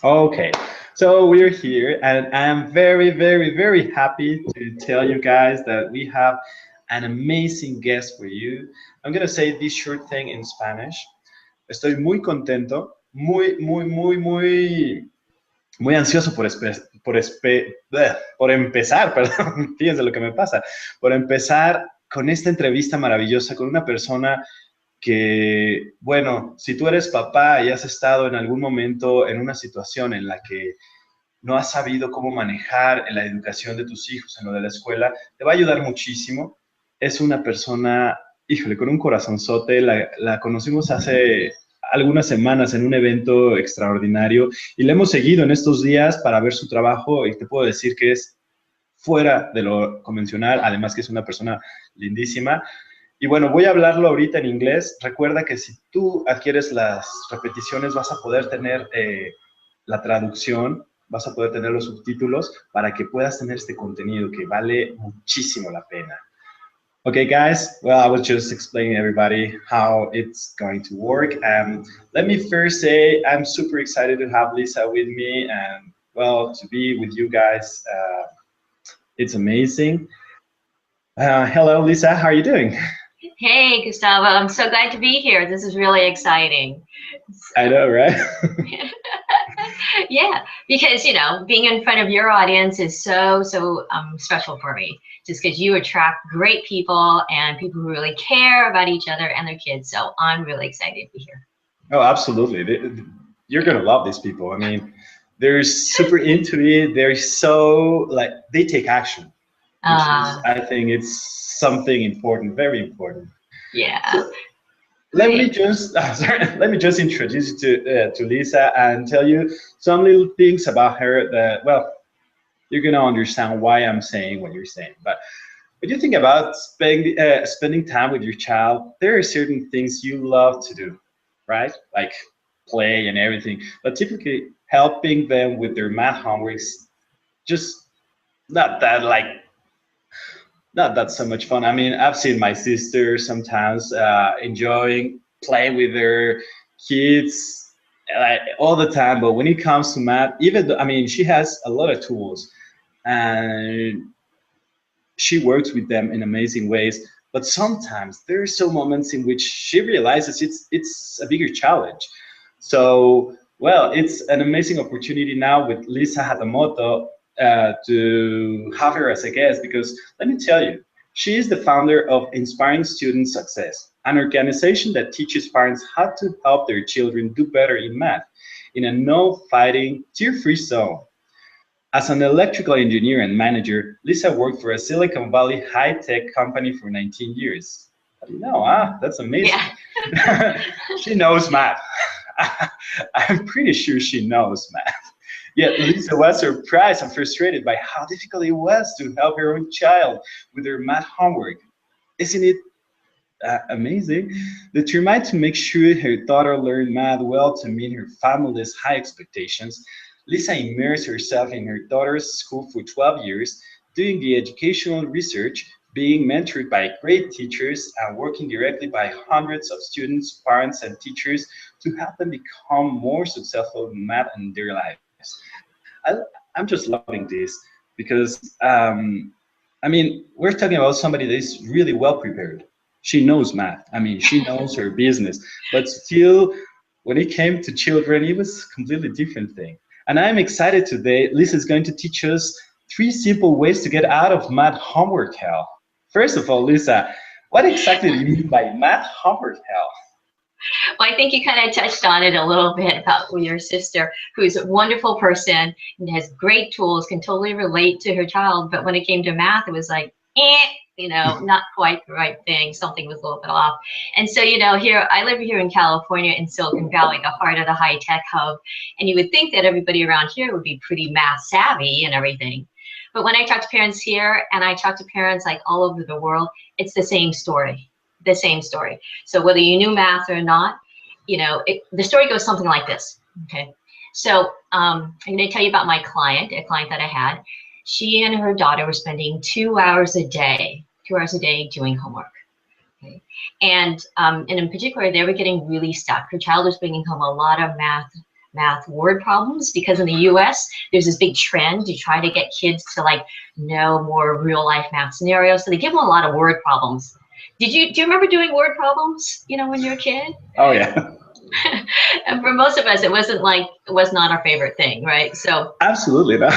Okay, so we're here, and I'm very, very, very happy to tell you guys that we have an amazing guest for you. I'm gonna say this short thing in Spanish. Estoy muy contento, muy ansioso por empezar, perdón, fíjense lo que me pasa, por empezar con esta entrevista maravillosa con una persona que, bueno, si tú eres papá y has estado en algún momento en una situación en la que no has sabido cómo manejar la educación de tus hijos en lo de la escuela, te va a ayudar muchísimo. Es una persona, híjole, con un corazonzote, la conocimos hace algunas semanas en un evento extraordinario y la hemos seguido en estos días para ver su trabajo y te puedo decir que es fuera de lo convencional, además que es una persona lindísima. Y bueno, voy a hablarlo ahorita en inglés. Recuerda que si tú adquieres las repeticiones vas a poder tener la traducción, vas a poder tener los subtítulos para que puedas tener este contenido que vale muchísimo la pena. Okay, guys, well, I was just explaining everybody how it's going to work. Let me first say I'm super excited to have Lisa with me and, well, to be with you guys. It's amazing. Hello, Lisa, how are you doing? Hey, Gustavo, I'm so glad to be here. This is really exciting. I know, right? Yeah, because, being in front of your audience is so special for me, just because you attract great people and people who really care about each other and their kids. So I'm really excited to be here. Oh, absolutely. You're going to love these people. I mean, they're super into it. They're so, like, they take action, which is, I think it's something important, very important. Yeah. So, let me just introduce you to Lisa and tell you some little things about her that, well, you're gonna understand why I'm saying what you're saying. But when you think about spending time with your child, there are certain things you love to do, right? Like play and everything. But typically, helping them with their math homeworks just not that like not that so much fun. I mean, I've seen my sister sometimes enjoying playing with their kids all the time, but when it comes to math, even though, I mean, she has a lot of tools and she works with them in amazing ways. But sometimes there are some moments in which she realizes it's a bigger challenge. So, well, it's an amazing opportunity now with Lisa Hatamoto to have her as a guest because let me tell you, she is the founder of Inspiring Student Success, an organization that teaches parents how to help their children do better in math in a no fighting, tear free zone. As an electrical engineer and manager, Lisa worked for a Silicon Valley high-tech company for 19 years. How do you know? That's amazing. Yeah. She knows math. I'm pretty sure she knows math. Yet Lisa was surprised and frustrated by how difficult it was to help her own child with her math homework. Isn't it amazing? Determined to make sure her daughter learned math well to meet her family's high expectations, Lisa immersed herself in her daughter's school for 12 years, doing the educational research, being mentored by great teachers, and working directly by hundreds of students, parents, and teachers to help them become more successful in math in their lives. I'm just loving this because, I mean, we're talking about somebody that is really well prepared. She knows math. I mean, she knows her business, but still, when it came to children, it was a completely different thing. And I'm excited today. Lisa is going to teach us 3 simple ways to get out of math homework hell. First of all, Lisa, what exactly do you mean by math homework hell? Well, I think you kind of touched on it a little bit about with your sister, who's a wonderful person and has great tools, can totally relate to her child. But when it came to math, it was like, not quite the right thing. Something was a little bit off. And so, here, I live here in California in Silicon Valley, the heart of the high tech hub. And you would think that everybody around here would be pretty math savvy and everything. But when I talk to parents here and I talk to parents like all over the world, it's the same story. The same story. So whether you knew math or not, the story goes something like this. Okay. So I'm going to tell you about a client that I had. She and her daughter were spending 2 hours a day doing homework. Okay. And in particular, they were getting really stuck. Her child was bringing home a lot of math math word problems, because in the US, there's this big trend to try to get kids to like know more real life math scenarios. So they give them a lot of word problems. Do you remember doing word problems, you know, when you were a kid? Oh yeah. And for most of us, it was not our favorite thing, right? So Absolutely not.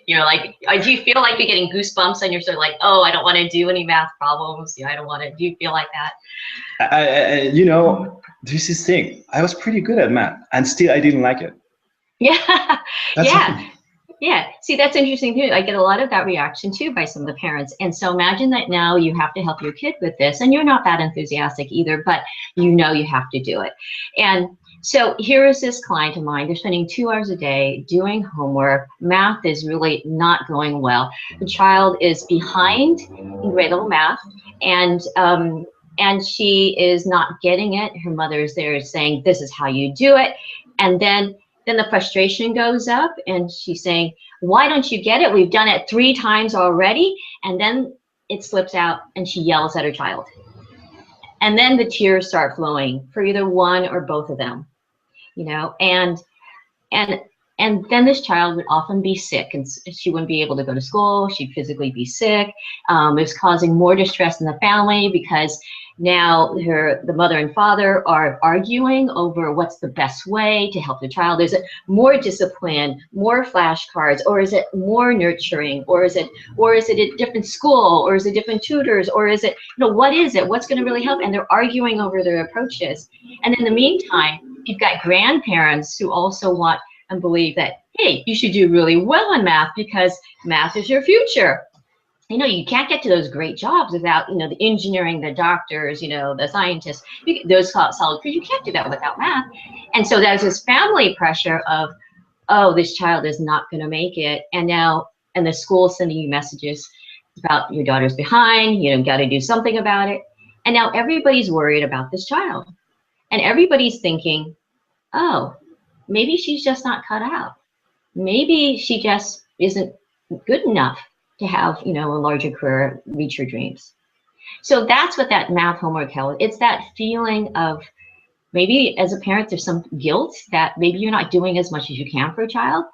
you're like, do you feel like you're getting goosebumps and you're sort of like, oh, I don't want to do any math problems. I don't want to. Do you feel like that? You know, this is thing. I was pretty good at math, and still I didn't like it. Yeah, That's yeah. something. Yeah, see, that's interesting too. I get a lot of that reaction too by some of the parents. And so imagine that now you have to help your kid with this, and you're not that enthusiastic either, but you know you have to do it. And so here is this client of mine. They're spending 2 hours a day doing homework. Math is really not going well. The child is behind in grade level math, and she is not getting it. Her mother is there saying, "This is how you do it," and then the frustration goes up and she's saying, why don't you get it? We've done it 3 times already. And then it slips out and she yells at her child. And then the tears start flowing for either one or both of them, you know, and then this child would often be sick and she wouldn't be able to go to school. She'd physically be sick. It was causing more distress in the family because now the mother and father are arguing over what's the best way to help the child. Is it more discipline, more flashcards, or is it more nurturing, or is it a different school, or is it different tutors, or is it, you know, what is it? What's going to really help? And they're arguing over their approaches. And in the meantime, you've got grandparents who also want and believe that, hey, you should do really well in math because math is your future. You know, you can't get to those great jobs without, you know, the engineering, the doctors, you know, the scientists, those solid careers. You can't do that without math. And so there's this family pressure of, oh, this child is not going to make it. And now, and the school sending you messages about your daughter's behind, you know, got to do something about it. And now everybody's worried about this child. And everybody's thinking, oh, maybe she's just not cut out. Maybe she just isn't good enough to have, you know, a larger career, reach her dreams. So that's what that math homework held. It's that feeling of maybe as a parent, there's some guilt that maybe you're not doing as much as you can for a child.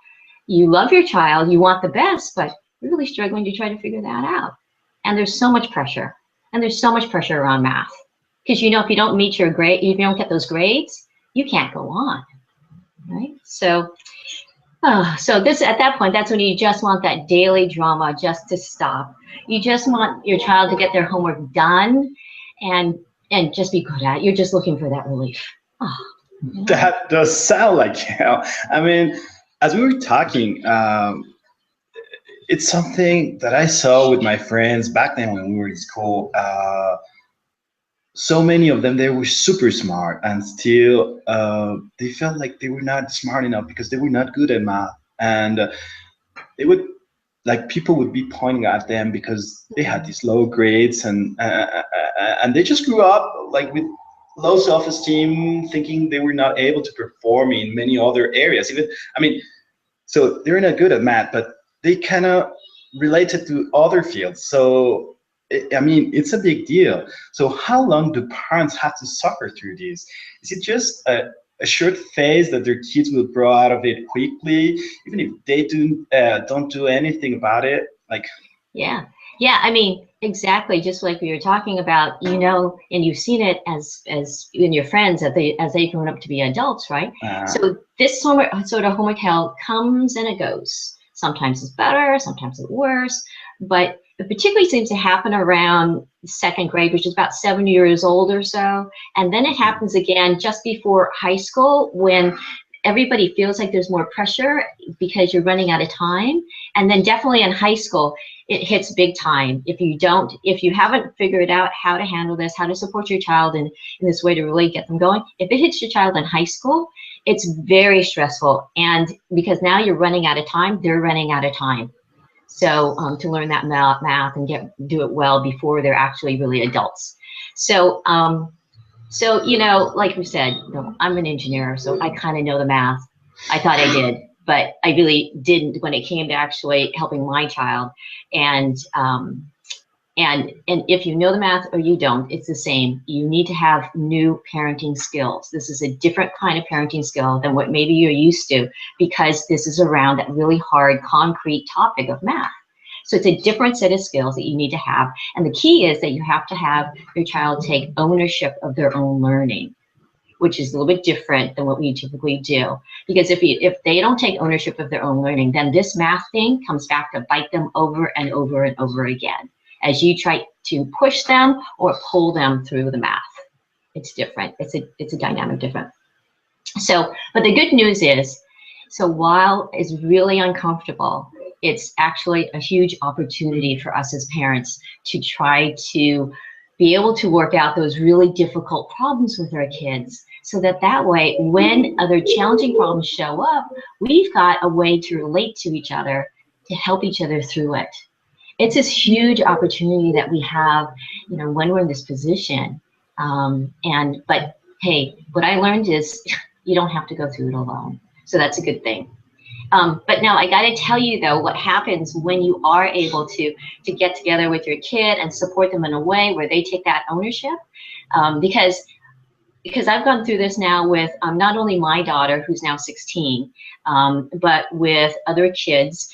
You love your child, you want the best, but you're really struggling to try to figure that out. And there's so much pressure. And there's so much pressure around math. Because, you know, if you don't meet your grade, if you don't get those grades, you can't go on. Right? So, so this at that point, that's when you just want that daily drama just to stop. You just want your child to get their homework done and just be good at it. You're just looking for that relief. Oh, you know? That does sound like, you know, I mean, as we were talking, it's something that I saw with my friends back then when we were in school. So many of them, they were super smart, and still they felt like they were not smart enough because they were not good at math, and they would, like, people would be pointing at them because they had these low grades, and they just grew up like with low self-esteem, thinking they were not able to perform in many other areas. Even, I mean, so they're not good at math, but they kind of related to other fields. So I mean, it's a big deal. So how long do parents have to suffer through this? Is it just a short phase that their kids will grow out of it quickly, even if they don't do anything about it? Like, yeah, I mean, exactly. Just like we were talking about, you know, and you've seen it as in your friends as they've grown up to be adults, right? So this sort of homework hell comes and it goes. Sometimes it's better, sometimes it's worse, but it particularly seems to happen around second grade, which is about 7 years old or so. And then it happens again just before high school when everybody feels like there's more pressure because you're running out of time. And then definitely in high school, it hits big time. If you haven't figured out how to handle this, how to support your child in this way to really get them going, if it hits your child in high school, it's very stressful. And because now you're running out of time, they're running out of time. So to learn that math and do it well before they're actually really adults. So, you know, like we said, you know, I'm an engineer, so I kind of know the math. I thought I did, but I really didn't when it came to actually helping my child. And And if you know the math or you don't, it's the same. You need to have new parenting skills. This is a different kind of parenting skill than what maybe you're used to, because this is around that really hard, concrete topic of math. So it's a different set of skills that you need to have. And the key is that you have to have your child take ownership of their own learning, which is a little bit different than what we typically do. Because if they don't take ownership of their own learning, then this math thing comes back to bite them over and over and over again as you try to push them or pull them through the math. It's different. It's a dynamic different. So, but the good news is, so while it's really uncomfortable, it's actually a huge opportunity for us as parents to try to be able to work out those really difficult problems with our kids, so that way, when other challenging problems show up, we've got a way to relate to each other, to help each other through it. It's this huge opportunity that we have, you know, when we're in this position. But hey, what I learned is you don't have to go through it alone. So that's a good thing. But now I got to tell you though, what happens when you are able to get together with your kid and support them in a way where they take that ownership, because I've gone through this now with not only my daughter, who's now 16, but with other kids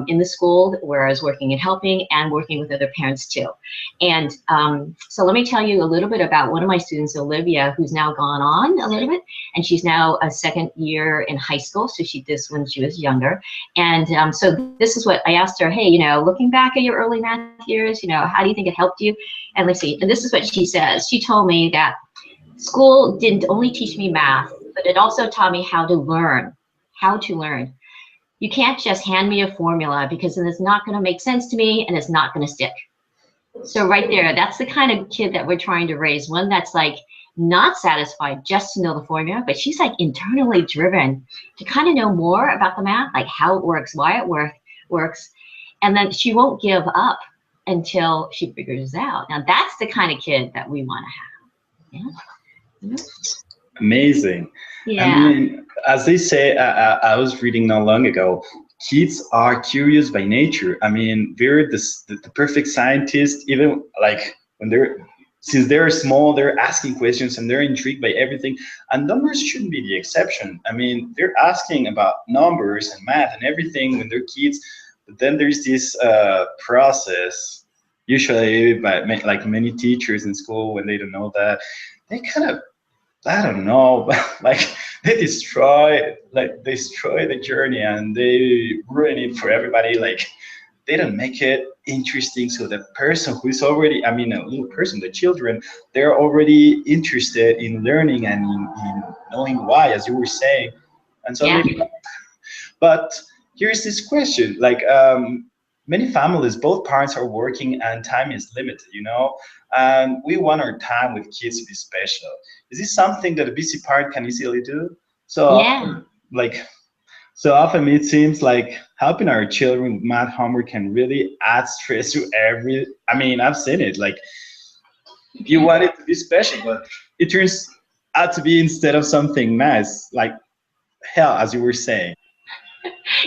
in the school where I was working and helping, and working with other parents too. And so let me tell you a little bit about one of my students, Olivia, who's now gone on a little bit, and she's now a second year in high school. So she did this when she was younger. And so this is what I asked her, hey, you know, looking back at your early math years, you know, how do you think it helped you? And let's see, and this is what she says. She told me that school didn't only teach me math, but it also taught me how to learn. You can't just hand me a formula, because then it's not going to make sense to me and it's not going to stick. So right there, that's the kind of kid that we're trying to raise. One that's like not satisfied just to know the formula, but she's like internally driven to kind of know more about the math, like how it works, why it works. And then she won't give up until she figures it out. Now that's the kind of kid that we want to have. Yeah. Amazing. Yeah. I mean, as they say, I was reading not long ago, kids are curious by nature. I mean, they're the perfect scientists, even like since they're small, they're asking questions and they're intrigued by everything. And numbers shouldn't be the exception. I mean, they're asking about numbers and math and everything when they're kids. But then there's this process, usually by like many teachers in school, when they don't know that, they kind of, I don't know, like they destroy the journey and they ruin it for everybody. Like they don't make it interesting. So the person who is already, I mean, a little person, the children, they're already interested in learning and in knowing why, as you were saying. And so, yeah. But here's this question, like many families, both parents are working and time is limited, you know, and we want our time with kids to be special. Is this something that a busy parent can easily do? So, Yeah. like, so often it seems like helping our children with math homework can really add stress to I mean, I've seen it, like, you want it to be special, but it turns out to be instead of something nice, like hell, as you were saying.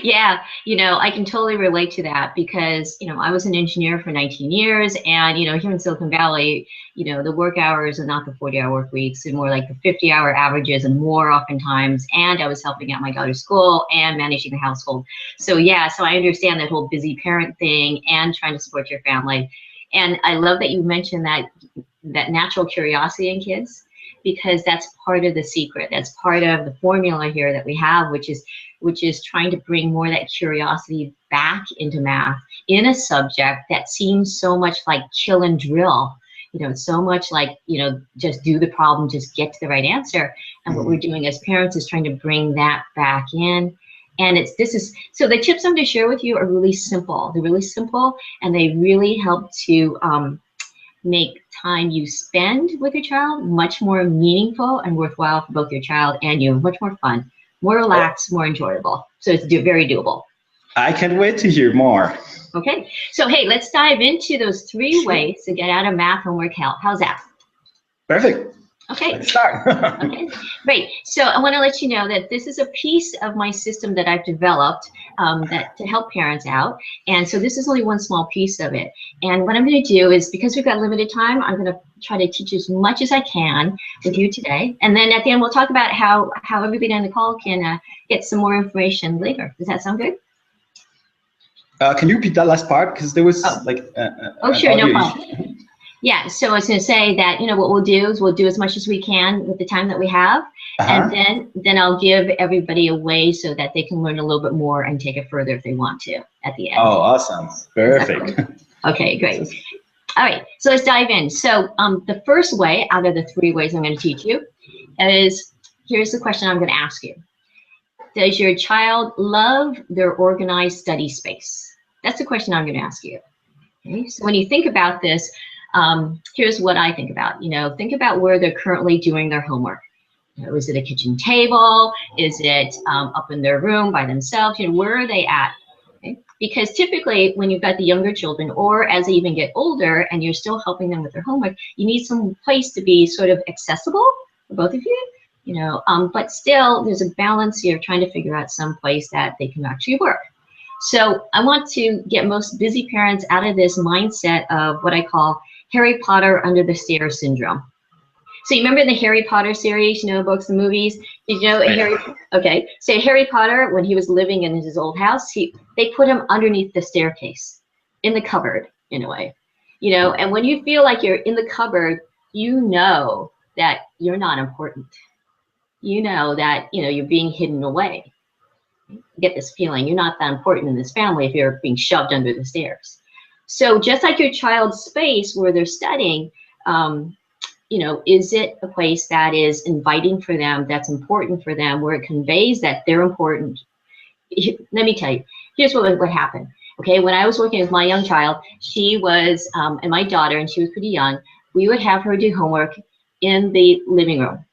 Yeah, you know, I can totally relate to that, because, you know, I was an engineer for 19 years, and, you know, here in Silicon Valley, you know, the work hours are not the 40-hour work weeks, and more like the 50-hour averages and more oftentimes. And I was helping at my daughter's school and managing the household. So yeah, so I understand that whole busy parent thing and trying to support your family. And I love that you mentioned that natural curiosity in kids, because that's part of the secret. That's part of the formula here that we have, which is trying to bring more of that curiosity back into math in a subject that seems so much like kill and drill. You know, so much like, you know, just do the problem, just get to the right answer. And what we're doing as parents is trying to bring that back in. And so the tips I'm going to share with you are really simple. They're really simple, and they really help to make time you spend with your child much more meaningful and worthwhile for both your child and you, much more fun, more relaxed, more enjoyable. So it's very doable. I can't wait to hear more. Okay, so hey, let's dive into those 3 ways to get out of math homework hell. How's that? Perfect. Okay. Let's start. Okay, great. So I want to let you know that this is a piece of my system that I've developed that to help parents out. And so this is only one small piece of it. And what I'm going to do is, because we've got limited time, I'm going to try to teach as much as I can with you today. And then at the end, we'll talk about how everybody on the call can get some more information later. Does that sound good? Can you repeat that last part? Because there was sure, no problem. Yeah, so I was going to say that, what we'll do is we'll do as much as we can with the time that we have, and then I'll give everybody a way so that they can learn a little bit more and take it further if they want to at the end. Oh, awesome. Perfect. Okay, great. All right, so let's dive in. So the first way out of the 3 ways I'm going to teach you is, here's the question I'm going to ask you. Does your child love their organized study space? That's the question I'm going to ask you. Okay, so when you think about this, here's what I think about. Think about where they're currently doing their homework. Is it a kitchen table? Is it up in their room by themselves? Where are they at? Okay? Because typically when you've got the younger children, or as they even get older and you're still helping them with their homework, you need some place to be sort of accessible for both of you. But still there's a balance here, trying to figure out some place that they can actually work. So I want to get most busy parents out of this mindset of what I call Harry Potter under the stairs syndrome. So you remember the Harry Potter series, books and movies? Did you know Harry? Okay, so Harry Potter, when he was living in his old house, they put him underneath the staircase, in the cupboard, in a way. And when you feel like you're in the cupboard, you know that you're not important. You know that you're being hidden away. You get this feeling you're not that important in this family if you're being shoved under the stairs. So just like your child's space where they're studying, is it a place that is inviting for them, that's important for them, where it conveys that they're important? Let me tell you, here's what happened. Okay, when I was working with my young child, she was, and my daughter, and she was pretty young, we would have her do homework in the living room,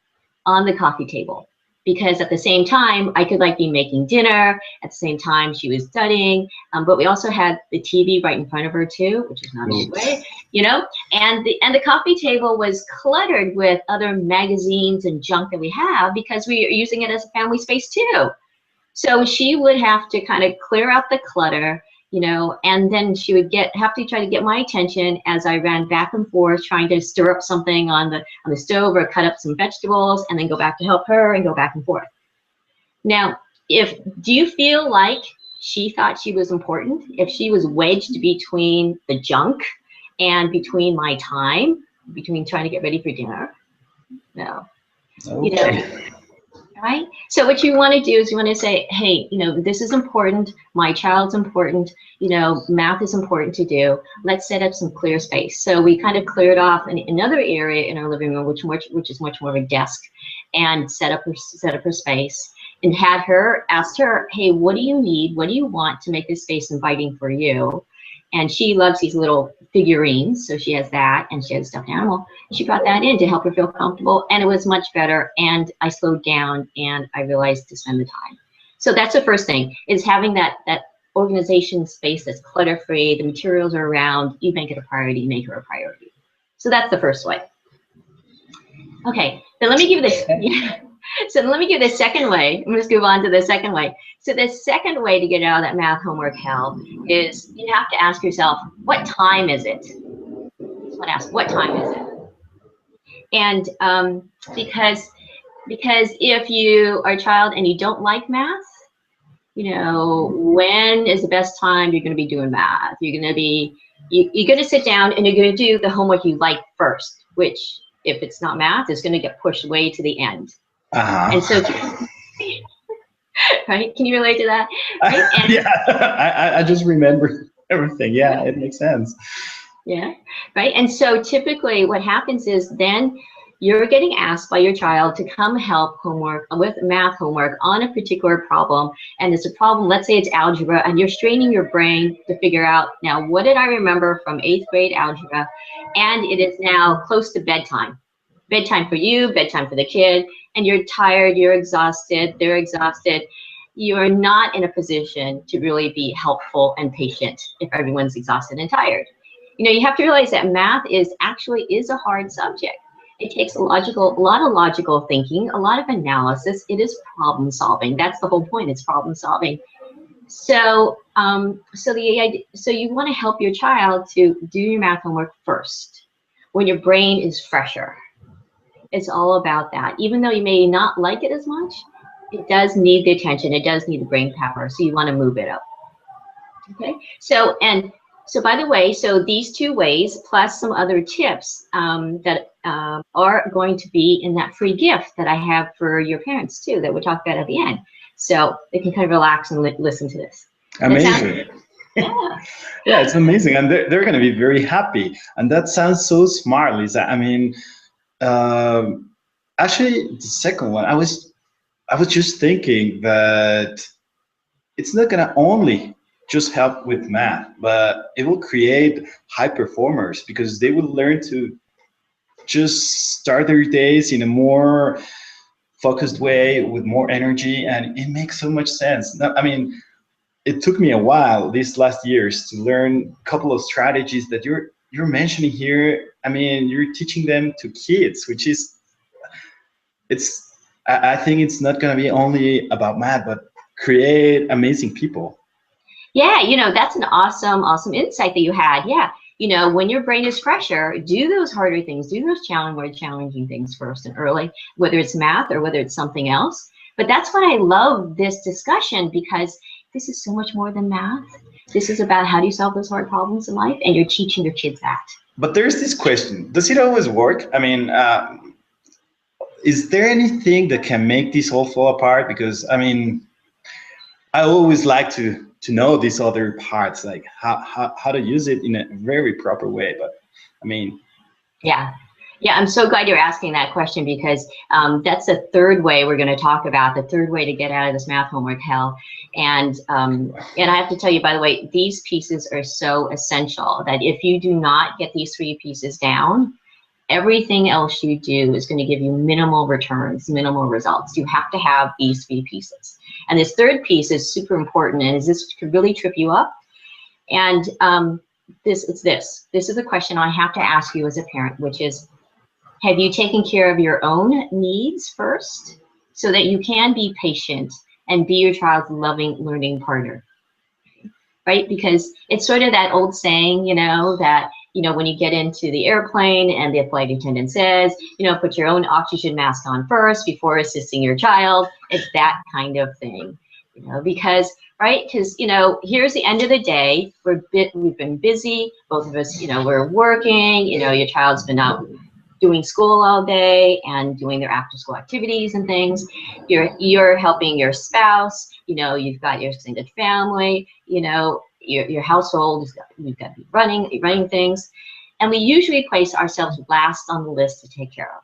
on the coffee table. Because at the same time, I could be making dinner. At the same time, she was studying. But we also had the TV right in front of her too, which is not a good way, And the coffee table was cluttered with other magazines and junk that we have because we are using it as a family space too. So she would have to kind of clear out the clutter, and then she would have to try to get my attention as I ran back and forth trying to stir up something on the stove or cut up some vegetables, and then go back to help her and go back and forth. Now, do you feel like she thought she was important? If she was wedged between the junk and between my time, between trying to get ready for dinner? No. Okay. Right? So what you want to do is you want to say, hey, this is important. My child's important. Math is important to do. Let's set up some clear space. So we kind of cleared off another area in our living room, which is much more of a desk, and set up her space, and asked her, hey, what do you need? What do you want to make this space inviting for you? And she loves these little figurines, so she has that, and she has a stuffed animal. She brought that in to help her feel comfortable, and it was much better. And I slowed down, and I realized to spend the time. So that's the first thing, is having that organization space that's clutter-free. The materials are around. You make it a priority. Make her a priority. So that's the first way. Okay, then let me give this. So let me give the second way. I'm just move on to the second way. So the second way to get out of that math homework hell is you have to ask yourself, what time is it? Just want to ask, what time is it? And because if you are a child and you don't like math, when is the best time you're going to be doing math? You're going to sit down and you're going to do the homework you like first, which if it's not math, is going to get pushed way to the end. And so, right? Can you relate to that? Right? And, yeah, I just remember everything. Yeah, it makes sense. Yeah, right. And so typically what happens is then you're getting asked by your child to come help with math homework on a particular problem. And it's a problem, let's say it's algebra, and you're straining your brain to figure out, now, what did I remember from 8th grade algebra? And it is now close to bedtime. Bedtime for you, bedtime for the kid, and you're tired, you're exhausted, they're exhausted. You are not in a position to really be helpful and patient if everyone's exhausted and tired. You have to realize that math is a hard subject. It takes a lot of logical thinking, a lot of analysis. It is problem solving. That's the whole point. It's problem solving. So, so you want to help your child to do your math homework first, when your brain is fresher. It's all about that. Even though you may not like it as much, it does need the attention. It does need the brain power. So you want to move it up. Okay. So by the way, so these 2 ways plus some other tips that are going to be in that free gift that I have for your parents too, that we'll talk about at the end. So they can kind of relax and listen to this. Amazing. Yeah. Yeah, it's amazing. And they're going to be very happy. And that sounds so smart, Lisa. I mean, actually, the second one, I was just thinking that it's not going to only just help with math, but it will create high performers because they will learn to just start their days in a more focused way with more energy, and it makes so much sense. Now, I mean, it took me a while these last years to learn a couple of strategies that you're mentioning here. I mean, you're teaching them to kids, which is, I think it's not going to be only about math, but create amazing people. Yeah, that's an awesome insight that you had. Yeah, when your brain is fresher, do those harder things, do those more challenging things first and early, whether it's math or whether it's something else. But that's what I love this discussion, because this is so much more than math. This is about how do you solve those hard problems in life, and you're teaching your kids that. But there's this question: does it always work? I mean, is there anything that can make this all fall apart? Because I mean, I always like to know these other parts, like how to use it in a very proper way. But I mean, yeah, I'm so glad you're asking that question, because that's the third way we're going to talk about, the third way to get out of this math homework hell. And I have to tell you, by the way, these pieces are so essential that if you do not get these 3 pieces down, everything else you do is going to give you minimal returns, minimal results. You have to have these 3 pieces. And this third piece is super important, and this could really trip you up. And this is a question I have to ask you as a parent, which is, have you taken care of your own needs first so that you can be patient and be your child's loving learning partner? Right? Because it's sort of that old saying, that when you get into the airplane and the flight attendant says, put your own oxygen mask on first before assisting your child. It's that kind of thing, because, right? Because, here's the end of the day. We've been busy. Both of us, we're working. Your child's been out doing school all day and doing their after school activities and things. You're helping your spouse. You've got your extended family. Your household, you've got to be running things. And we usually place ourselves last on the list to take care of,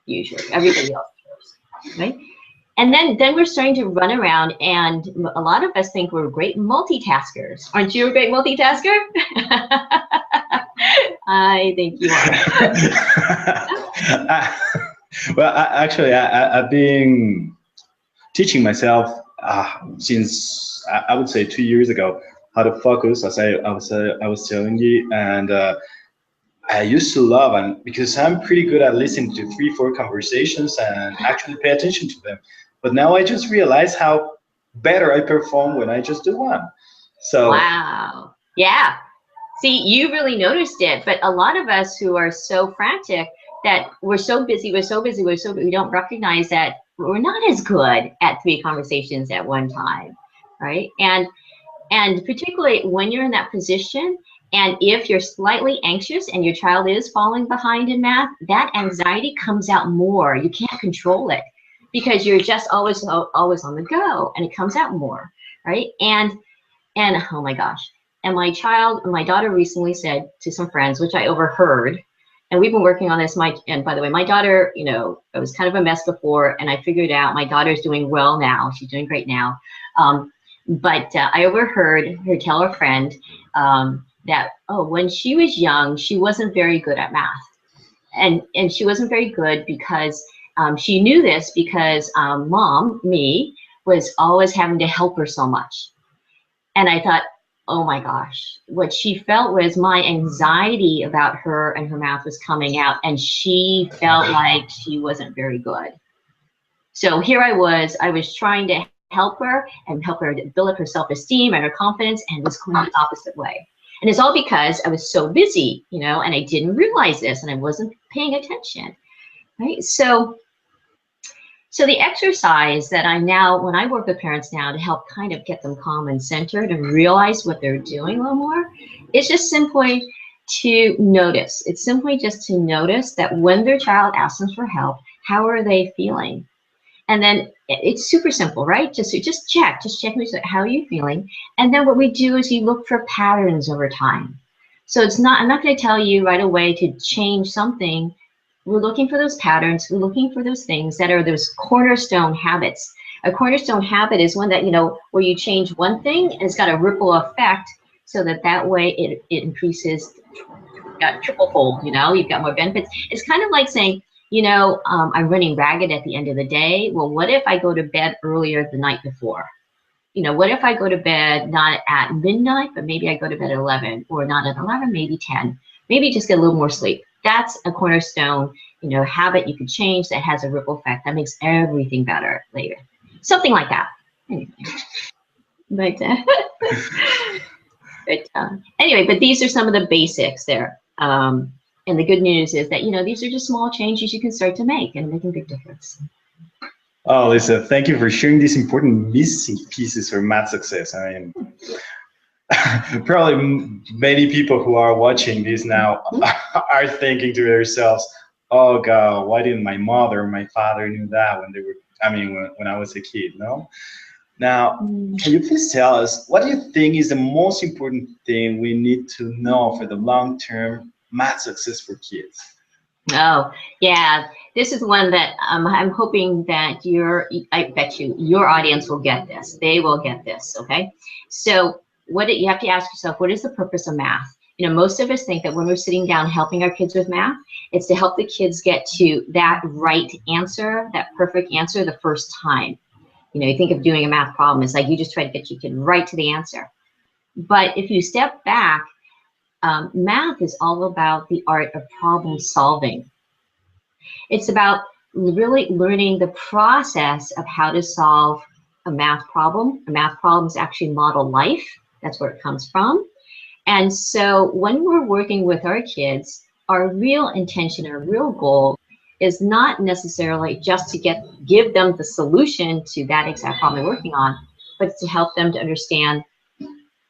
usually. Everybody else cares, right? And then we're starting to run around, and a lot of us think we're great multitaskers. Aren't you a great multitasker? I think you are. Well, I've been teaching myself since, I would say, 2 years ago, how to focus, as I was telling you. And I used to love, and because I'm pretty good at listening to 3-4 conversations and actually pay attention to them. But now I just realize how better I perform when I just do one. So wow, yeah. See, you really noticed it, but a lot of us who are so frantic that we're so busy, we don't recognize that we're not as good at 3 conversations at one time, right? And particularly when you're in that position, and if you're slightly anxious and your child is falling behind in math, that anxiety comes out more. You can't control it because you're just always on the go, and it comes out more, right? And oh my gosh. And my daughter recently said to some friends, which I overheard, and we've been working on this. And by the way, my daughter, it was kind of a mess before, and I figured out my daughter's doing well now. She's doing great now. But I overheard her tell a friend that, when she was young, she wasn't very good at math. And she wasn't very good because she knew this because mom, me, was always having to help her so much. And I thought, oh my gosh, what she felt was my anxiety about her and her math was coming out, and she felt like she wasn't very good. So here I was trying to help her and help her build up her self-esteem and her confidence, and it was going the opposite way. And it's all because I was so busy, you know, and I didn't realize this, and I wasn't paying attention, right? So the exercise that I now, when I work with parents now to help kind of get them calm and centered and realize what they're doing a little more, is just simply to notice. It's simply just to notice that when their child asks them for help, how are they feeling? And then it's super simple, right? Just check how are you feeling? And then what we do is you look for patterns over time. So it's not, I'm not going to tell you right away to change something. We're looking for those patterns. We're looking for those things that are those cornerstone habits. A cornerstone habit is one that, you know, where you change one thing and it's got a ripple effect, so that way it increases, got triple fold, you know, you've got more benefits. It's kind of like saying, you know, I'm running ragged at the end of the day. Well, what if I go to bed earlier the night before? You know, what if I go to bed not at midnight, but maybe I go to bed at 11, or not at 11, maybe 10, maybe just get a little more sleep. That's a cornerstone, you know, habit you could change that has a ripple effect that makes everything better later. Something like that. But, anyway, but these are some of the basics there. And the good news is that, you know, these are just small changes you can start to make and make a big difference. Oh, Lisa, thank you for sharing these important missing pieces for math success. I mean, probably many people who are watching this now are thinking to themselves, oh God, why didn't my mother or my father knew that when they were, I mean, when I was a kid, no? Now, can you please tell us, what do you think is the most important thing we need to know for the long-term math success for kids? Oh, yeah. This is one that I'm hoping that I bet your audience will get this. They will get this, okay? So you have to ask yourself, what is the purpose of math? You know, most of us think that when we're sitting down helping our kids with math, it's to help the kids get to that right answer, that perfect answer the first time. You know, you think of doing a math problem, it's like you just try to get your kid right to the answer. But if you step back, math is all about the art of problem solving. It's about really learning the process of how to solve a math problem. A math problem is actually model life. That's where it comes from. And so when we're working with our kids, our real intention, our real goal is not necessarily just to give them the solution to that exact problem they're working on, but to help them to understand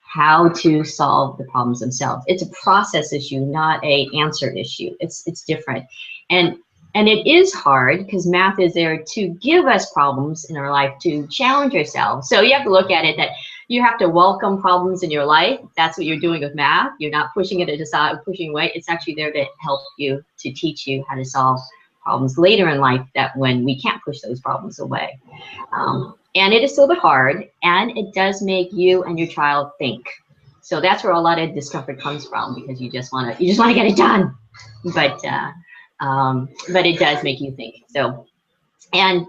how to solve the problems themselves. It's a process issue, not an answer issue. It's different. And it is hard because math is there to give us problems in our life, to challenge ourselves. So you have to look at it that you have to welcome problems in your life. That's what you're doing with math. You're not pushing it aside, pushing away. It's actually there to help you, to teach you how to solve problems later in life, that when we can't push those problems away. And it is a little bit hard, and it does make you and your child think. So that's where a lot of discomfort comes from, because you just want to get it done. But it does make you think. So, and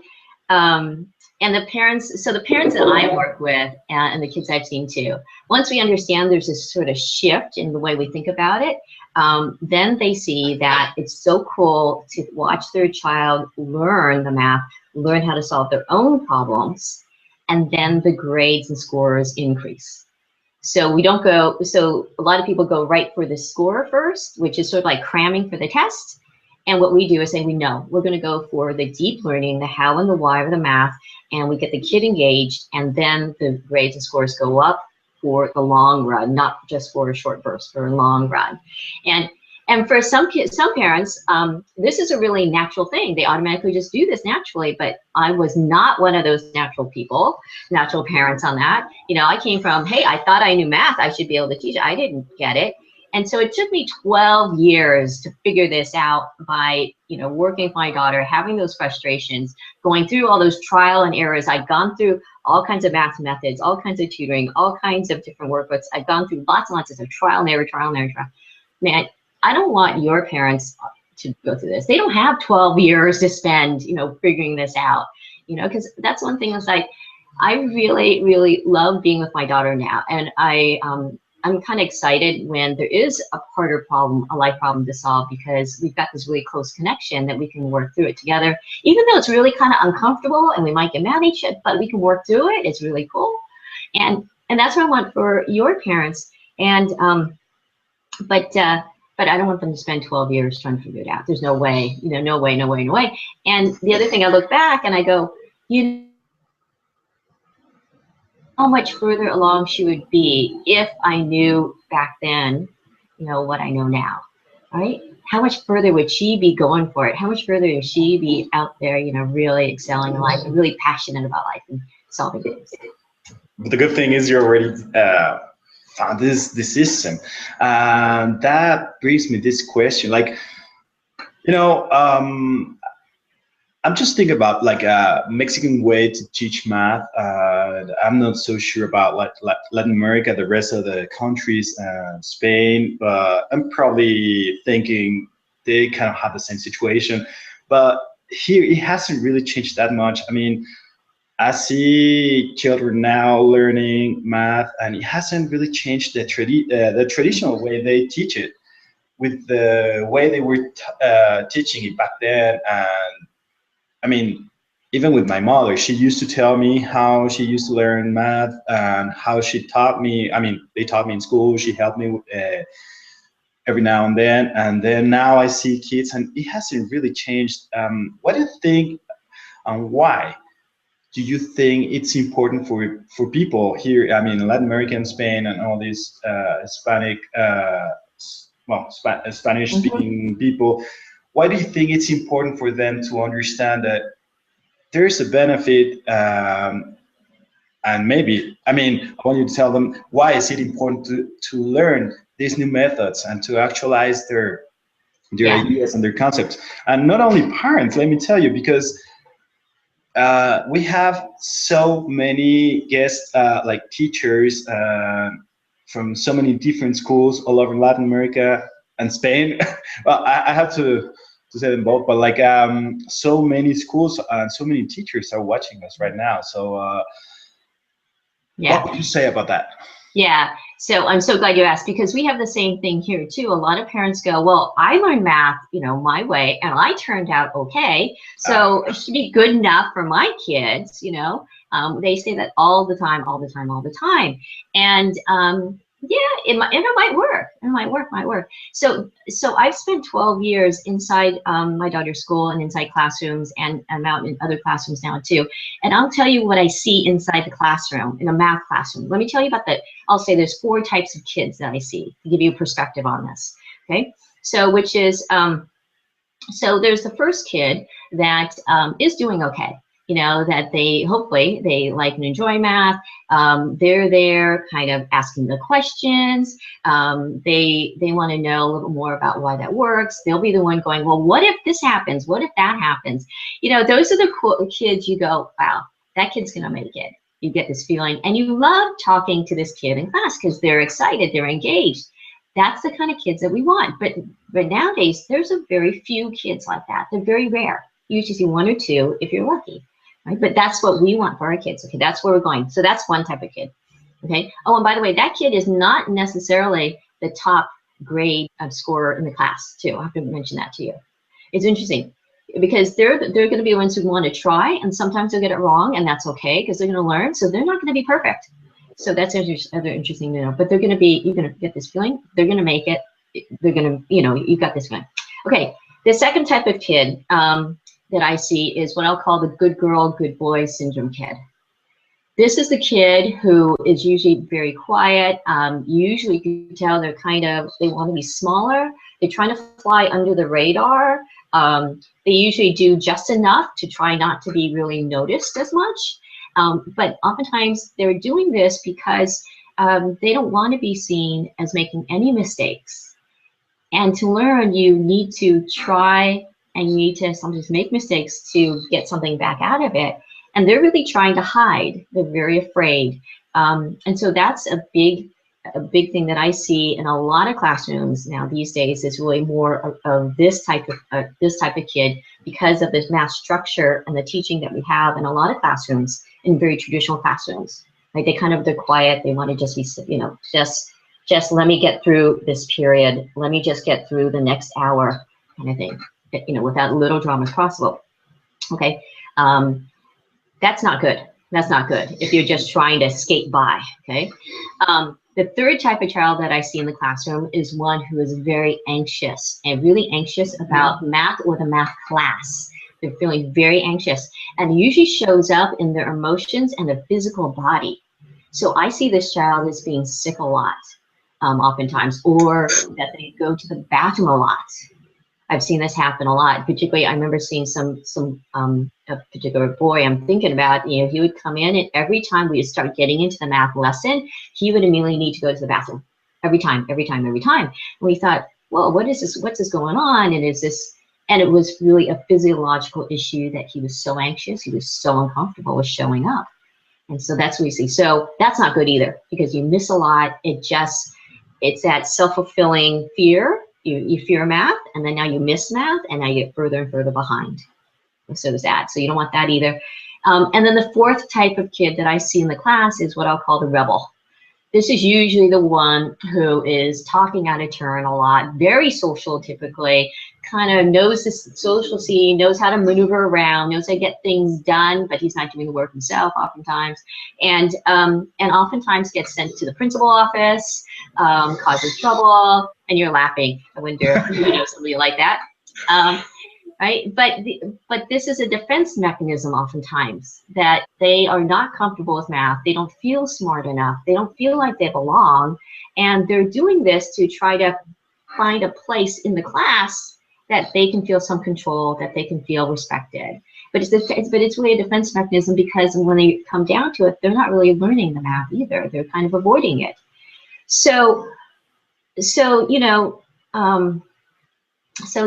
the parents, so the parents that I work with and the kids I've seen too, once we understand there's this sort of shift in the way we think about it, then they see that it's so cool to watch their child learn the math, learn how to solve their own problems, and then the grades and scores increase. So we don't go, so a lot of people go right for the score first, which is sort of like cramming for the test. And what we do is say, we're going to go for the deep learning, the how and the why of the math, and we get the kid engaged, and then the grades and scores go up for the long run, not just for a short burst, for a long run. And for some kids, some parents, this is a really natural thing. They automatically just do this naturally, but I was not one of those natural people, natural parents on that. You know, I came from, hey, I thought I knew math, I should be able to teach it. I didn't get it. And so it took me 12 years to figure this out by, you know, working with my daughter, having those frustrations, going through all those trial and errors. I'd gone through all kinds of math methods, all kinds of tutoring, all kinds of different workbooks. I've gone through lots and lots of trial and error. Man, I don't want your parents to go through this. They don't have 12 years to spend, you know, figuring this out, you know, because that's one thing. It's like, I really, really love being with my daughter now, and I'm kind of excited when there is a harder problem, a life problem to solve, because we've got this really close connection that we can work through it together. Even though it's really kind of uncomfortable and we might get mad at each other, but we can work through it. It's really cool, and that's what I want for your parents. And but I don't want them to spend 12 years trying to figure it out. There's no way, you know, no way, no way, no way. And the other thing, I look back and I go, you know, how much further along she would be if I knew back then, you know, what I know now, right? How much further would she be going for it? How much further would she be out there, you know, really excelling in life and really passionate about life and solving things? But the good thing is you already found this system. That brings me this question, like, you know, I'm just thinking about like a Mexican way to teach math. I'm not so sure about like Latin America, the rest of the countries, Spain, but I'm probably thinking they kind of have the same situation. But here it hasn't really changed that much. I mean, I see children now learning math, and it hasn't really changed the traditional way they teach it with the way they were teaching it back then. And I mean, even with my mother, she used to tell me how she used to learn math and how she taught me. I mean, they taught me in school. She helped me every now and then. And then now I see kids, and it hasn't really changed. What do you think, and why do you think it's important for people here? I mean, Latin America and Spain and all these Hispanic, Spanish-speaking people. Why do you think it's important for them to understand that there's a benefit, and maybe, I mean, I want you to tell them why is it important to learn these new methods and to actualize their ideas and their concepts. And not only parents, let me tell you, because we have so many guests, like teachers from so many different schools all over Latin America and Spain. Well, I have to say them both, but like so many schools and so many teachers are watching us right now. So what would you say about that? Yeah, so I'm so glad you asked, because we have the same thing here too. A lot of parents go, well, I learned math, you know, my way, and I turned out okay, so it should be good enough for my kids, you know. They say that all the time, all the time, all the time. And yeah, it might work. It might work. So I've spent 12 years inside my daughter's school and inside classrooms, and I'm out in other classrooms now too. And I'll tell you what I see inside the classroom, in a math classroom. Let me tell you about that. I'll say there's 4 types of kids that I see to give you a perspective on this. Okay, so which is so there's the first kid that is doing okay. You know, that hopefully they like and enjoy math. They're there kind of asking the questions. They want to know a little more about why that works. They'll be the one going, well, what if this happens? What if that happens? You know, those are the cool kids you go, wow, that kid's going to make it. You get this feeling, and you love talking to this kid in class because they're excited, they're engaged. That's the kind of kids that we want. But nowadays, there's a very few kids like that. They're very rare. You usually see 1 or 2 if you're lucky. Right? But that's what we want for our kids. Okay, that's where we're going. So that's one type of kid. Okay. Oh, and by the way, that kid is not necessarily the top grade scorer in the class, too. I have to mention that to you. It's interesting because they're going to be the ones who want to try, and sometimes they'll get it wrong, and that's okay because they're going to learn. So they're not going to be perfect. So that's other interesting to know. But they're going to be. You're going to get this feeling. They're going to make it. They're going to. You know, you've got this feeling. Okay. The second type of kid that I see is what I'll call the good girl, good boy syndrome kid. This is the kid who is usually very quiet. Usually you can tell they want to be smaller. They're trying to fly under the radar. They usually do just enough to try not to be really noticed as much. But oftentimes they're doing this because they don't want to be seen as making any mistakes. And to learn, you need to try, and you need to sometimes make mistakes to get something back out of it. And they're really trying to hide. They're very afraid. And so that's a big thing that I see in a lot of classrooms now these days, is really more of this type of kid, because of this math structure and the teaching that we have in a lot of classrooms in very traditional classrooms. Like they're quiet. They want to just be, just let me get through this period. Let me just get through the next hour kind of thing, without little drama as possible. Okay. That's not good. That's not good if you're just trying to skate by, okay? The third type of child that I see in the classroom is one who is very anxious and really anxious about math or the math class. They're feeling very anxious, and it usually shows up in their emotions and their physical body. So I see this child as being sick a lot, oftentimes, or that they go to the bathroom a lot. I've seen this happen a lot. Particularly, I remember seeing a particular boy I'm thinking about. He would come in, and every time we would start getting into the math lesson, he would immediately need to go to the bathroom. Every time. And we thought, well, what is this? What's this going on? And is this? And it was really a physiological issue that he was so anxious, he was so uncomfortable with showing up. And so that's what we see. So that's not good either, because you miss a lot. It's that self-fulfilling fear. You fear math, and then now you miss math, and now you get further and further behind. And so does that. So you don't want that either. And then the fourth type of kid that I see in the class is what I'll call the rebel. This is usually the one who is talking out of turn a lot, very social typically, kind of knows the social scene, knows how to maneuver around, knows how to get things done, but he's not doing the work himself oftentimes, and oftentimes gets sent to the principal office, causes trouble, and you're laughing. I wonder if you know somebody like that. Right? But this is a defense mechanism oftentimes, that they are not comfortable with math. They don't feel smart enough. They don't feel like they belong. And they're doing this to try to find a place in the class that they can feel some control, that they can feel respected. But it's really a defense mechanism, because when they come down to it, they're not really learning the math either. They're kind of avoiding it. So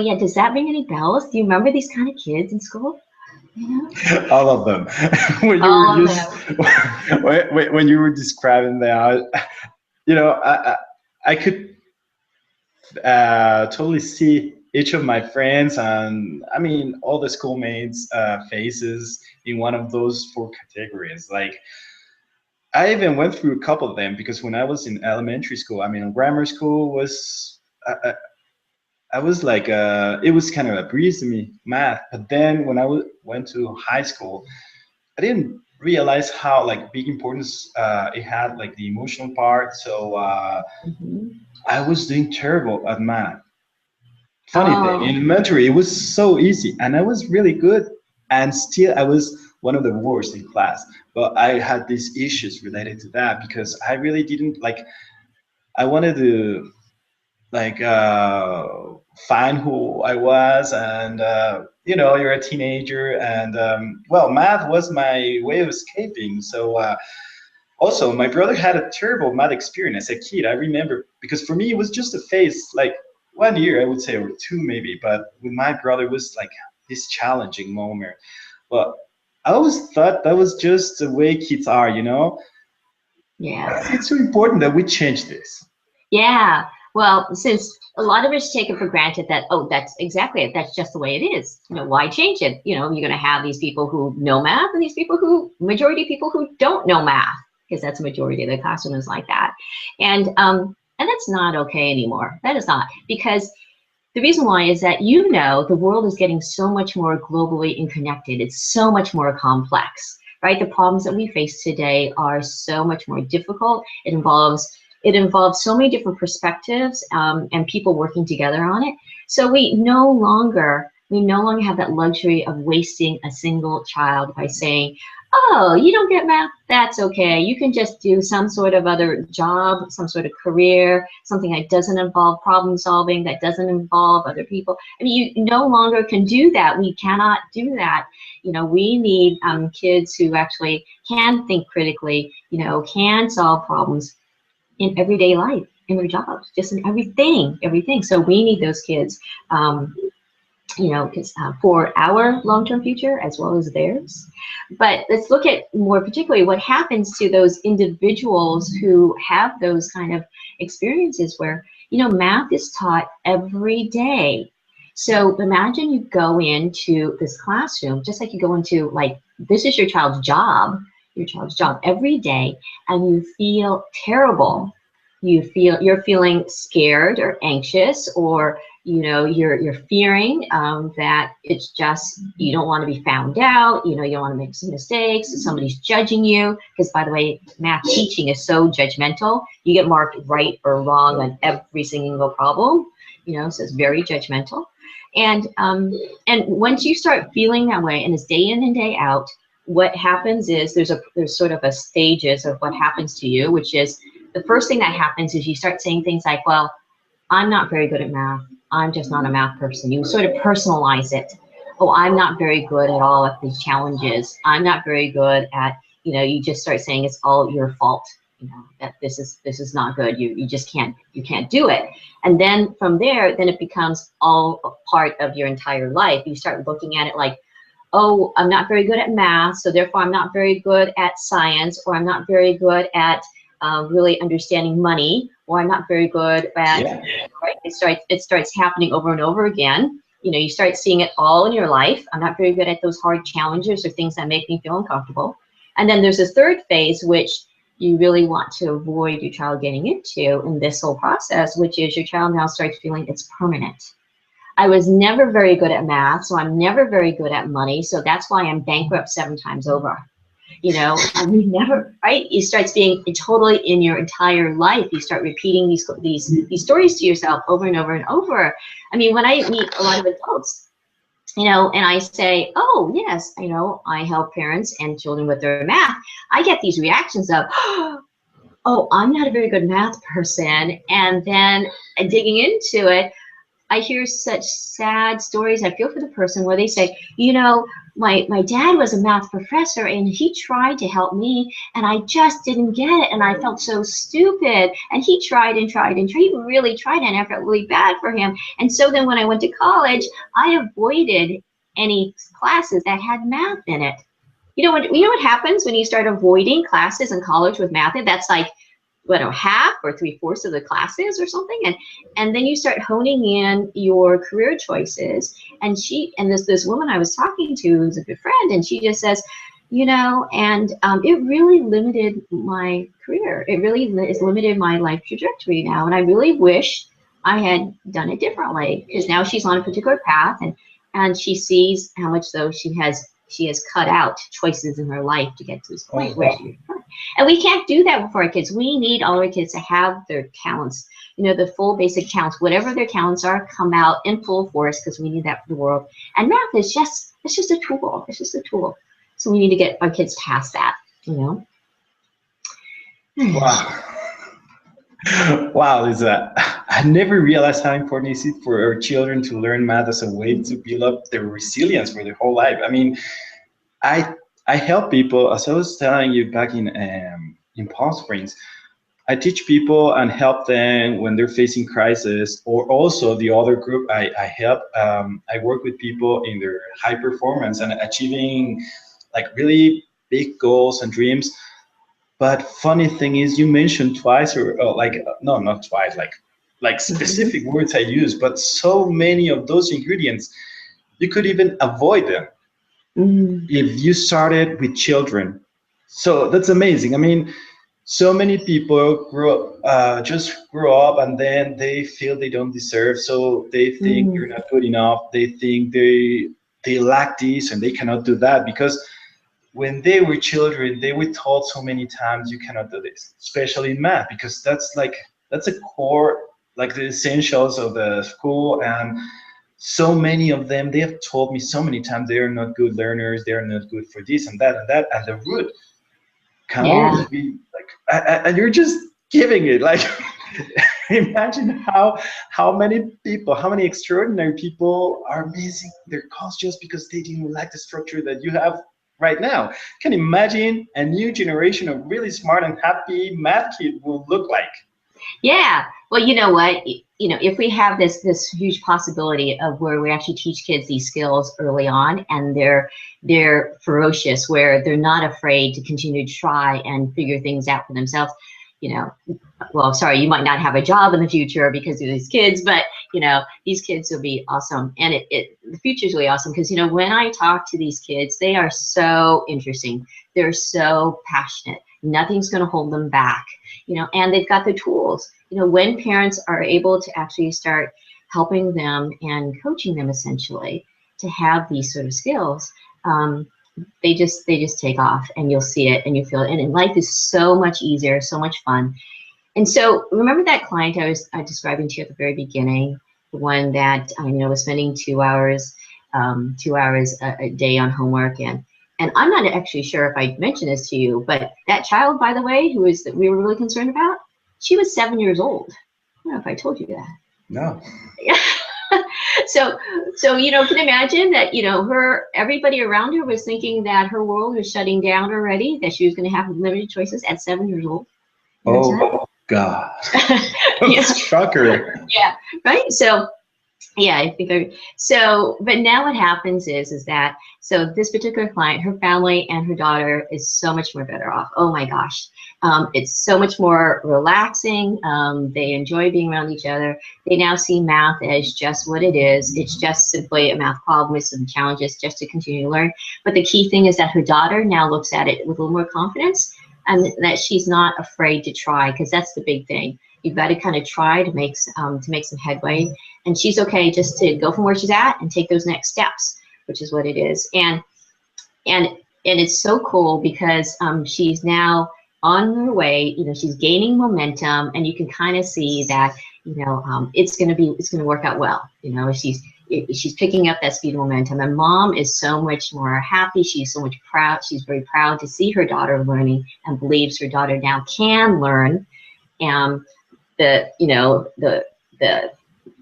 yeah, does that ring any bells? Do you remember these kind of kids in school? All of them. When you were describing that, I could totally see each of my friends, and I mean all the schoolmates' faces in one of those four categories. Like, I even went through a couple of them, because when I was in elementary school, grammar school was. I was like, it was kind of a breeze to me, math. But then when I went to high school, I didn't realize how big importance it had, the emotional part. So I was doing terrible at math. Funny thing, in elementary, it was so easy, and I was really good, and still I was one of the worst in class. But I had these issues related to that, because I really didn't I wanted to find who I was, and you're a teenager, and math was my way of escaping. So also, my brother had a terrible math experience as a kid. I remember, because for me it was just a phase, 1 year, I would say, or two maybe. But with my brother, it was this challenging moment. But I always thought that was just the way kids are, Yeah. It's so important that we change this. Yeah. Well, since a lot of us take it for granted that, that's exactly it. That's just the way it is. Why change it? You're going to have these people who know math, and these majority of people who don't know math, because that's a majority of the classroom is like that. And that's not okay anymore. That is not, because the reason why is that, the world is getting so much more globally interconnected. It's so much more complex, right? The problems that we face today are so much more difficult. It involves so many different perspectives, and people working together on it. So we no longer have that luxury of wasting a single child by saying, oh, you don't get math, that's okay. You can just do some sort of other job, some sort of career, something that doesn't involve problem solving, that doesn't involve other people. You no longer can do that. We cannot do that. We need kids who actually can think critically, can solve problems in everyday life, in their jobs, just in everything. So we need those kids, for our long-term future as well as theirs. But let's look at more particularly what happens to those individuals who have those kind of experiences where, math is taught every day. So imagine you go into this classroom, just like you go into, this is your child's job. your child's job every day and you feel terrible, you're feeling scared or anxious, or you're fearing that it's just, you don't want to be found out, you don't want to make some mistakes, somebody's judging you, because by the way, math teaching is so judgmental. You get marked right or wrong on every single problem, so it's very judgmental. And once you start feeling that way, and it's day in and day out, what happens is there's sort of a stages of what happens to you, which is the first thing that happens is you start saying things like, well, I'm not very good at math. I'm just not a math person. You sort of personalize it. Oh, I'm not very good at all at these challenges. I'm not very good at, you just start saying it's all your fault. That this is not good. You just can't do it. And then from there, then it becomes all a part of your entire life. You start looking at it like, oh, I'm not very good at math, so therefore I'm not very good at science, or I'm not very good at really understanding money, or I'm not very good at, right? It starts happening over and over again. You start seeing it all in your life. I'm not very good at those hard challenges or things that make me feel uncomfortable. And then there's a third phase, which you really want to avoid your child getting into in this whole process, which is your child now starts feeling it's permanent. I was never very good at math, so I'm never very good at money, so that's why I'm bankrupt 7 times over. And we never, right? It starts being totally in your entire life. You start repeating these stories to yourself over and over and over. I mean, when I meet a lot of adults, and I say, oh, yes, I help parents and children with their math, I get these reactions of, oh, I'm not a very good math person. And then digging into it, I hear such sad stories. I feel for the person where they say, my dad was a math professor and he tried to help me and I just didn't get it and I felt so stupid, and he tried and tried and tried. He really tried and I felt really bad for him. And so then when I went to college, I avoided any classes that had math in it. You know what happens when you start avoiding classes in college with math? That's like, half or 3/4 of the classes or something, and then you start honing in your career choices. And this woman I was talking to, who's a good friend, and she just says, it really limited my career. It really has limited my life trajectory now, and I really wish I had done it differently, because now she's on a particular path, and she sees how much though she has cut out choices in her life to get to this point where she. And we can't do that for our kids. We need all our kids to have their talents, the full basic talents, whatever their talents are, come out in full force, because we need that for the world. And math is just a tool. It's just a tool. So we need to get our kids past that, Wow. Wow, Lisa. I never realized how important it is for our children to learn math as a way to build up their resilience for their whole life. I mean, I help people, as I was telling you back in Palm Springs. I teach people and help them when they're facing crisis, or also the other group I help. I work with people in their high performance and achieving like really big goals and dreams. But funny thing is, you mentioned twice, or no, not twice, like specific words I use, but so many of those ingredients, you could even avoid them if you started with children. So that's amazing. I mean, so many people just grow up and then they feel they don't deserve, so they think they're not good enough. They think they lack this and they cannot do that, because when they were children, they were told so many times, you cannot do this, especially in math, because that's a core, like the essentials of the school. And so many of them, they have told me so many times they are not good learners, they are not good for this and that and that, and the root can always be like, and you're just giving it like, imagine how many people, how many extraordinary people are missing their cause just because they didn't like the structure that you have right now. Can you imagine a new generation of really smart and happy math kid will look like? Yeah. Well, you know what? If we have this huge possibility of where we actually teach kids these skills early on, and they're ferocious, where they're not afraid to continue to try and figure things out for themselves. Well, sorry, you might not have a job in the future because of these kids, but you know, these kids will be awesome. And the future is really awesome because, you know, when I talk to these kids, they are so interesting. They're so passionate. Nothing's going to hold them back, you know, and they've got the tools. You know, when parents are able to actually start helping them and coaching them essentially to have these sort of skills, they just take off, and you'll see it and you feel it. And life is so much easier, so much fun. And so remember that client I was describing to you at the very beginning, the one that you know, was spending 2 hours a day on homework, and I'm not actually sure if I mentioned this to you, but that child, by the way, that we were really concerned about, she was 7 years old. I don't know if I told you that. No. Yeah. So you know, can imagine that, you know, everybody around her was thinking that her world was shutting down already, that she was going to have limited choices at 7 years old. Oh God. Yeah. Shocker. Yeah, right. So yeah, I think but now what happens is that, so this particular client, her family and her daughter is so much more better off. Oh my gosh. It's so much more relaxing. They enjoy being around each other. They now see math as just what it is. It's just simply a math problem with some challenges just to continue to learn. But the key thing is that her daughter now looks at it with a little more confidence, and that she's not afraid to try, because that's the big thing. You've got to kind of try to make some headway, and she's okay just to go from where she's at and take those next steps, which is what it is. And it's so cool because she's now on her way. You know, she's gaining momentum, and you can kind of see that, you know, it's going to work out well. You know, she's picking up that speed and momentum, and mom is so much more happy. She's so much proud. She's very proud to see her daughter learning, and believes her daughter now can learn.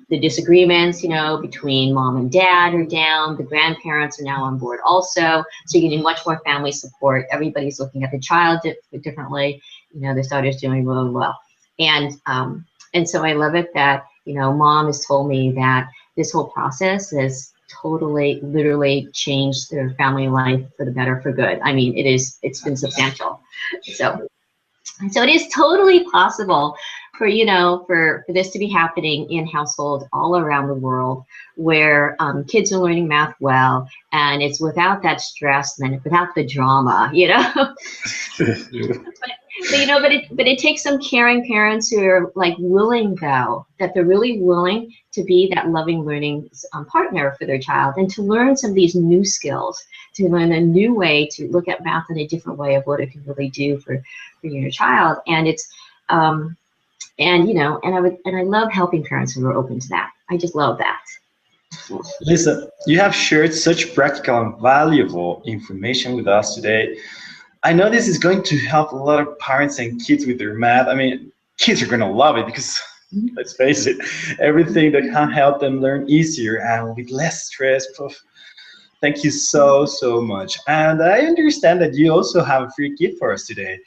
The disagreements, you know, between mom and dad are down. The grandparents are now on board also. So you're getting much more family support. Everybody's looking at the child differently. You know, the daughter's doing really well. And so I love it that, you know, mom has told me that this whole process has totally, literally changed their family life for the better, for good. I mean, it's been substantial. So it is totally possible for, you know, for this to be happening in households all around the world, where kids are learning math well, and it's without that stress and without the drama, you know. But it takes some caring parents who are like willing, though, that they're really willing to be that loving learning partner for their child, and to learn some of these new skills, to learn a new way to look at math in a different way of what it can really do for your child. And it's and you know, and I love helping parents who are open to that. I just love that. Lisa, you have shared such practical and valuable information with us today. I know this is going to help a lot of parents and kids with their math. I mean, kids are going to love it because, let's face it, everything that can help them learn easier and with less stress. Thank you so much. And I understand that you also have a free gift for us today.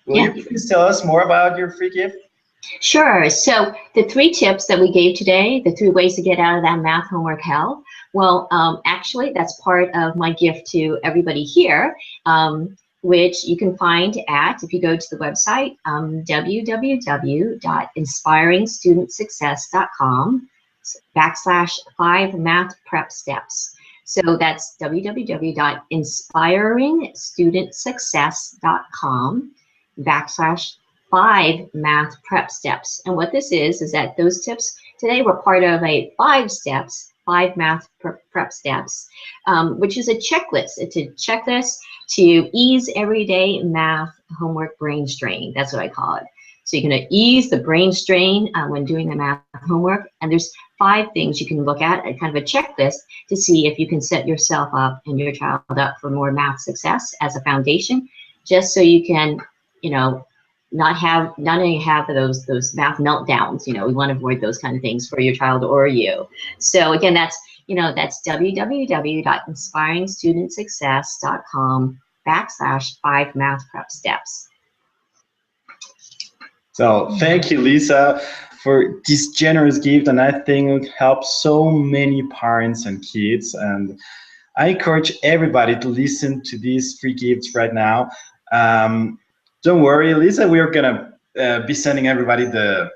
Will you please tell us more about your free gift? Sure. So the 3 tips that we gave today, the 3 ways to get out of that math homework hell, well, actually, that's part of my gift to everybody here, which you can find at, if you go to the website, www.inspiringstudentsuccess.com/5 math prep steps. So that's www.inspiringstudentsuccess.com/5 math prep steps. And what this is that those tips today were part of a 5 math prep steps, which is a checklist. It's a checklist to ease everyday math homework brain strain. That's what I call it. So you're going to ease the brain strain when doing the math homework. And there's 5 things you can look at, kind of a checklist, to see if you can set yourself up and your child up for more math success as a foundation, just so you can, you know, not only have those math meltdowns. You know, we want to avoid those kind of things for your child or you. So again, that's www.inspiringstudentsuccess.com/5 math prep steps. So thank you, Lisa, for this generous gift, and I think it helps so many parents and kids. And I encourage everybody to listen to these free gifts right now. Don't worry, Lisa, we are gonna be sending everybody the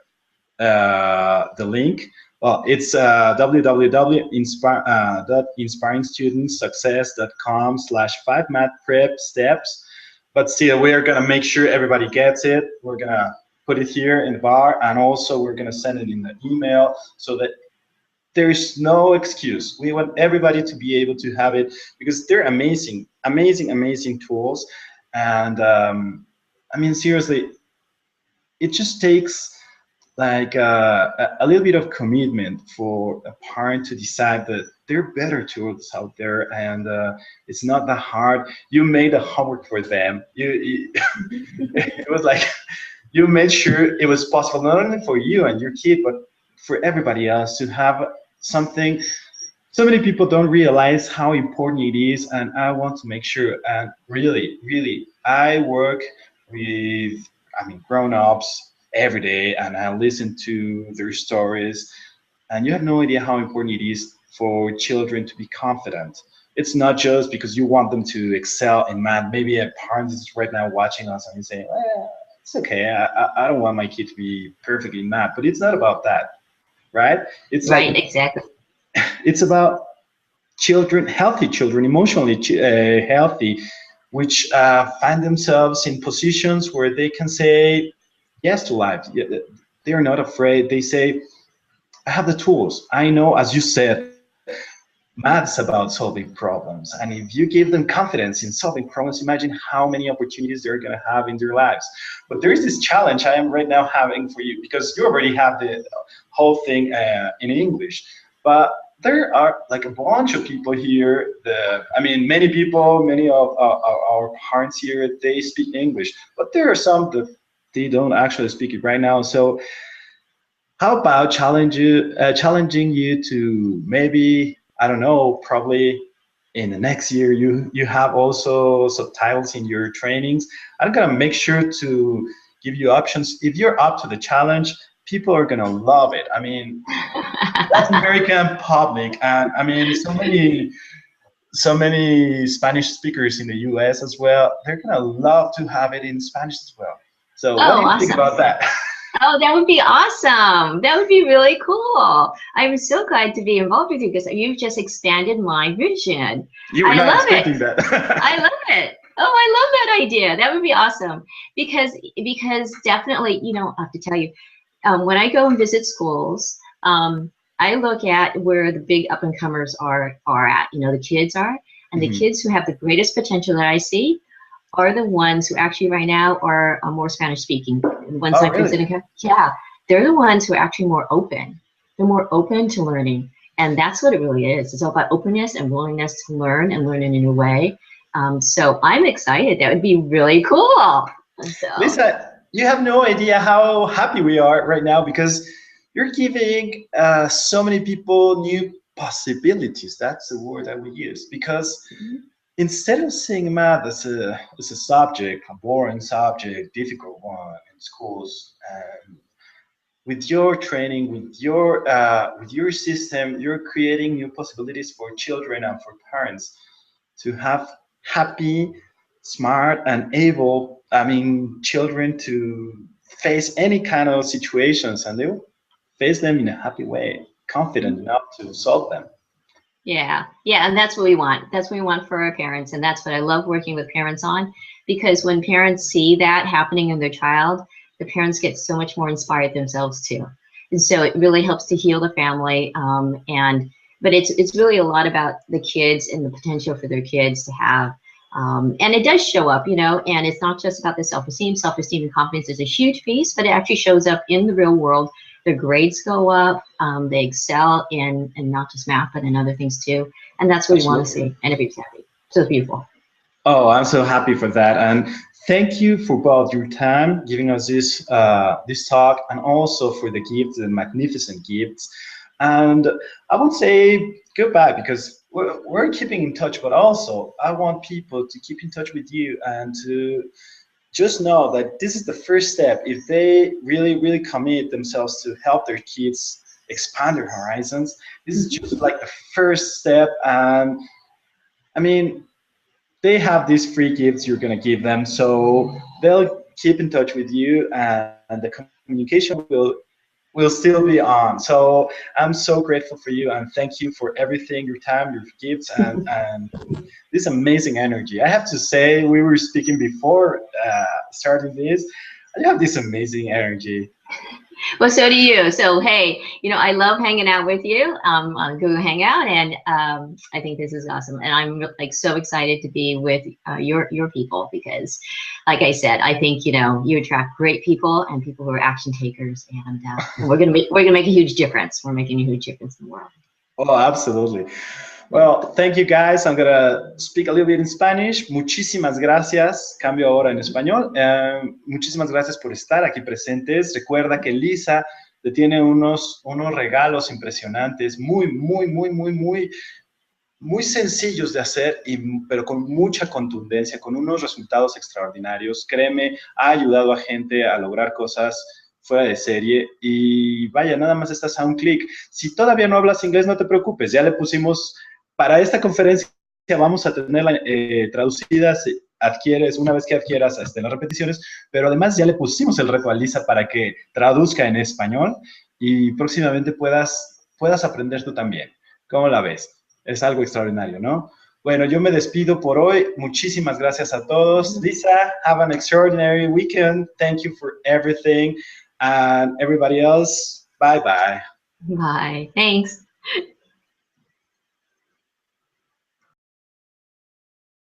link Well, it's www.inspiringstudentsuccess.com/5 math prep steps. But still, we are gonna make sure everybody gets it. We're gonna put it here in the bar, and also we're gonna send it in the email so that there's no excuse. We want everybody to be able to have it because they're amazing, amazing, amazing tools. And I mean, seriously, it just takes like a little bit of commitment for a parent to decide that there are better tools out there, and it's not that hard. You made the homework for them. It was like you made sure it was possible not only for you and your kid, but for everybody else to have something. So many people don't realize how important it is, and I want to make sure. And really, really, I work with, I mean, grown-ups every day, and I listen to their stories. And you have no idea how important it is for children to be confident. It's not just because you want them to excel in math. Maybe a parent is right now watching us and he's saying, it's okay. I don't want my kid to be perfect in math, but it's not about that, right? It's Right, like exactly. it's about children, healthy children, emotionally healthy, which find themselves in positions where they can say yes to life. They're not afraid. They say, I have the tools. I know, as you said, math's about solving problems. And if you give them confidence in solving problems, imagine how many opportunities they're going to have in their lives. But there is this challenge I am right now having for you because you already have the whole thing in English. But there are like a bunch of people here. I mean, many people, many of our parents here, they speak English. But there are some that they don't actually speak it right now. So how about challenging you to maybe, I don't know, probably in the next year you have also subtitles in your trainings. I'm gonna make sure to give you options. If you're up to the challenge, people are gonna love it. I mean, Latin American public, and I mean so many Spanish speakers in the US as well. They're gonna love to have it in Spanish as well. So what Oh, do you think awesome. about that? Oh, that would be awesome. That would be really cool. I'm so glad to be involved with you because you've just expanded my vision. You were I not love expecting it. that. I love it. Oh, I love that idea. That would be awesome because definitely, I have to tell you, when I go and visit schools, I look at where the big up and comers are at. The kids are, and the Mhm. kids who have the greatest potential that I see are the ones who actually right now are more Spanish speaking. The ones Oh, I'm really? visiting, yeah, they're the ones who are actually more open. They're more open to learning, and that's what it really is. It's all about openness and willingness to learn and learn in a new way. So I'm excited. That would be really cool. So Lisa, you have no idea how happy we are right now because you're giving so many people new possibilities. That's the word I would use. Because instead of seeing math as a subject, a boring subject, difficult one in schools, with your training, with your system, you're creating new possibilities for children and for parents to have happy, smart, and able, I mean, children to face any kind of situations and they will face them in a happy way, confident enough to solve them. yeah, and that's what we want. That's what we want for our parents, and that's what I love working with parents on, because when parents see that happening in their child, the parents get so much more inspired themselves too, and so it really helps to heal the family. But it's really a lot about the kids and the potential for their kids to have. And it does show up, and it's not just about the self-esteem. Self-esteem and confidence is a huge piece, but it actually shows up in the real world. Their grades go up, they excel in not just math, but in other things too. And that's what we want to Absolutely. see, and everybody's happy. So it's beautiful. Oh, I'm so happy for that, and thank you for both your time, giving us this talk, and also for the gifts, the magnificent gifts. And I would say goodbye because we're keeping in touch, but also I want people to keep in touch with you and to just know that this is the first step. If they really, really commit themselves to help their kids expand their horizons, this is just like the first step. And I mean, they have these free gifts you're going to give them, so they'll keep in touch with you and the communication will will still be on. So I'm so grateful for you and thank you for everything, your time, your gifts, and this amazing energy. I have to say, we were speaking before starting this. You have this amazing energy. Well, so do you. So, hey, I love hanging out with you on Google Hangout, and I think this is awesome. And I'm like so excited to be with your people because, like I said, I think you attract great people and people who are action takers, and we're gonna make a huge difference. We're making a huge difference in the world. Oh, absolutely. Well, thank you guys. I'm gonna speak a little bit in Spanish. Muchísimas gracias. Cambio ahora en español. Muchísimas gracias por estar aquí presentes. Recuerda que Lisa te tiene unos regalos impresionantes, muy, muy, muy, muy, muy, muy sencillos de hacer, pero con mucha contundencia, con unos resultados extraordinarios. Créeme, ha ayudado a gente a lograr cosas fuera de serie y vaya, nada más estás a un clic. Si todavía no hablas inglés, no te preocupes, ya le pusimos, para esta conferencia vamos a tenerla traducida, adquieres, una vez que adquieras las repeticiones, pero además ya le pusimos el reto a Lisa para que traduzca en español y próximamente puedas aprender tú también. ¿Cómo la ves? Es algo extraordinario, ¿no? Bueno, yo me despido por hoy. Muchísimas gracias a todos. Lisa, have an extraordinary weekend. Thank you for everything. And everybody else, bye-bye. Bye. Thanks.